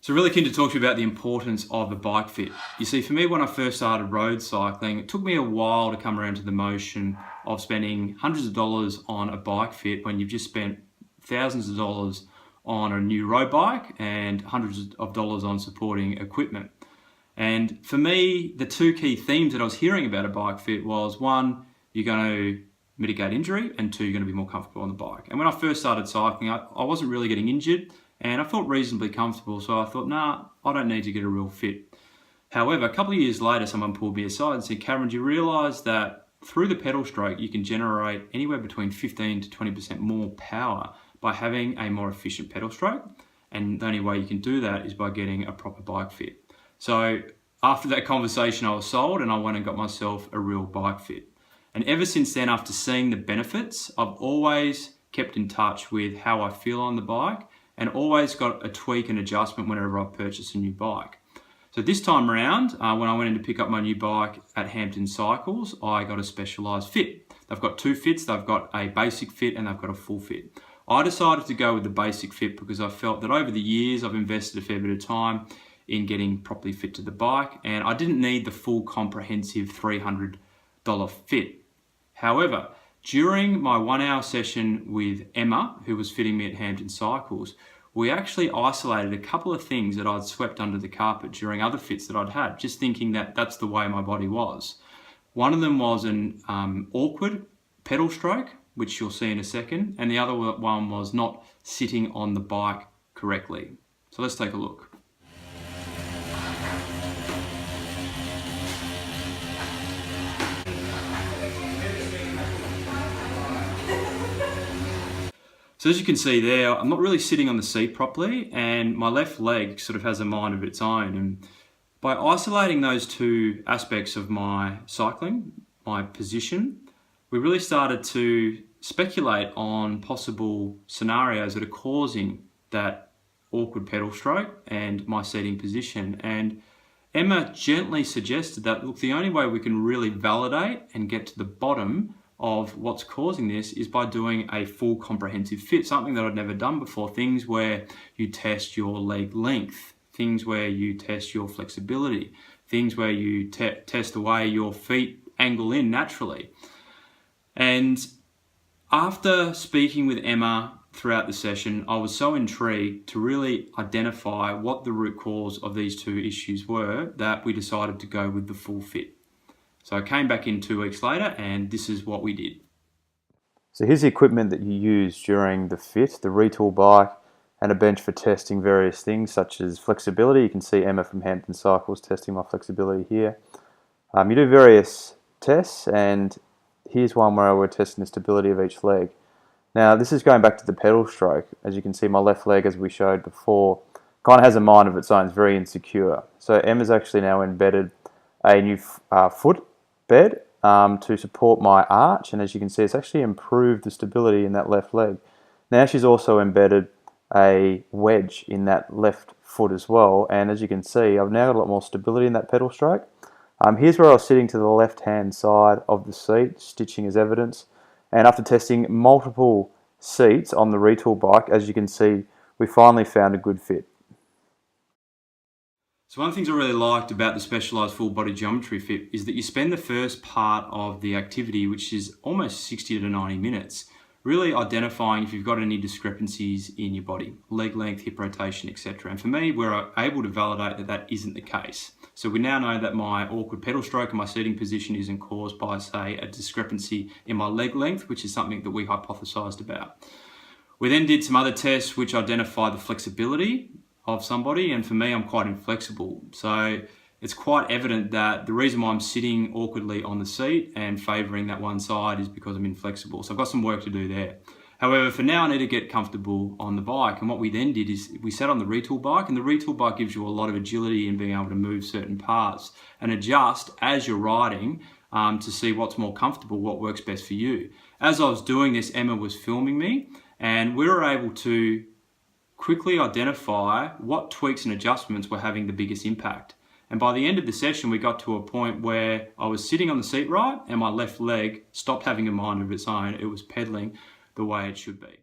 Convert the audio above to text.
So really keen to talk to you about the importance of a bike fit. You see, for me, when I first started road cycling, it took me a while to come around to the motion of spending hundreds of dollars on a bike fit when you've just spent thousands of dollars on a new road bike and hundreds of dollars on supporting equipment. And for me, the two key themes that I was hearing about a bike fit was, one, you're going to mitigate injury, and two, you're going to be more comfortable on the bike. And when I first started cycling, I wasn't really getting injured, and I felt reasonably comfortable, so I thought, nah, I don't need to get a real fit. However, a couple of years later, someone pulled me aside and said, Cameron, do you realise that through the pedal stroke, you can generate anywhere between 15 to 20% more power by having a more efficient pedal stroke? And the only way you can do that is by getting a proper bike fit. So after that conversation, I was sold, and I went and got myself a real bike fit. And ever since then, after seeing the benefits, I've always kept in touch with how I feel on the bike, and always got a tweak and adjustment whenever I purchase a new bike. So this time around, when I went in to pick up my new bike at Hampton Cycles, I got a specialised fit. They've got two fits. They've got a basic fit and they've got a full fit. I decided to go with the basic fit because I felt that over the years I've invested a fair bit of time in getting properly fit to the bike, and I didn't need the full comprehensive $300 fit. However, during my 1 hour session with Emma, who was fitting me at Hampton Cycles, we actually isolated a couple of things that I'd swept under the carpet during other fits that I'd had, just thinking that that's the way my body was. One of them was an awkward pedal stroke, which you'll see in a second, and the other one was not sitting on the bike correctly. So let's take a look. So as you can see there, I'm not really sitting on the seat properly, and my left leg sort of has a mind of its own. And by isolating those two aspects of my cycling, my position, we really started to speculate on possible scenarios that are causing that awkward pedal stroke and my seating position. And Emma gently suggested that, look, the only way we can really validate and get to the bottom of what's causing this is by doing a full comprehensive fit, something that I'd never done before. Things where you test your leg length, things where you test your flexibility, things where you test the way your feet angle in naturally. And after speaking with Emma throughout the session, I was so intrigued to really identify what the root cause of these two issues were that we decided to go with the full fit. So I came back in 2 weeks later, and this is what we did. So here's the equipment that you use during the fit, the retool bike and a bench for testing various things such as flexibility. You can see Emma from Hampton Cycles testing my flexibility here. You do various tests, and here's one where we're testing the stability of each leg. Now this is going back to the pedal stroke. As you can see, my left leg, as we showed before, kind of has a mind of its own. It's very insecure. So Emma's actually now embedded a new foot bed to support my arch, and as you can see, it's actually improved the stability in that left leg. Now she's also embedded a wedge in that left foot as well, and as you can see, I've now got a lot more stability in that pedal stroke. Here's where I was sitting to the left hand side of the seat, stitching as evidence, and after testing multiple seats on the retool bike, as you can see, we finally found a good fit. So one of the things I really liked about the specialised full body geometry fit is that you spend the first part of the activity, which is almost 60 to 90 minutes, really identifying if you've got any discrepancies in your body, leg length, hip rotation, etc. And for me, we're able to validate that that isn't the case. So we now know that my awkward pedal stroke and my seating position isn't caused by, say, a discrepancy in my leg length, which is something that we hypothesised about. We then did some other tests which identify the flexibility of somebody, and for me, I'm quite inflexible. So it's quite evident that the reason why I'm sitting awkwardly on the seat and favouring that one side is because I'm inflexible. So I've got some work to do there. However, for now, I need to get comfortable on the bike. And what we then did is we sat on the retool bike, and the retool bike gives you a lot of agility in being able to move certain parts and adjust as you're riding to see what's more comfortable, what works best for you. As I was doing this, Emma was filming me, and we were able to quickly identify what tweaks and adjustments were having the biggest impact. And by the end of the session, we got to a point where I was sitting on the seat right and my left leg stopped having a mind of its own. It was pedaling the way it should be.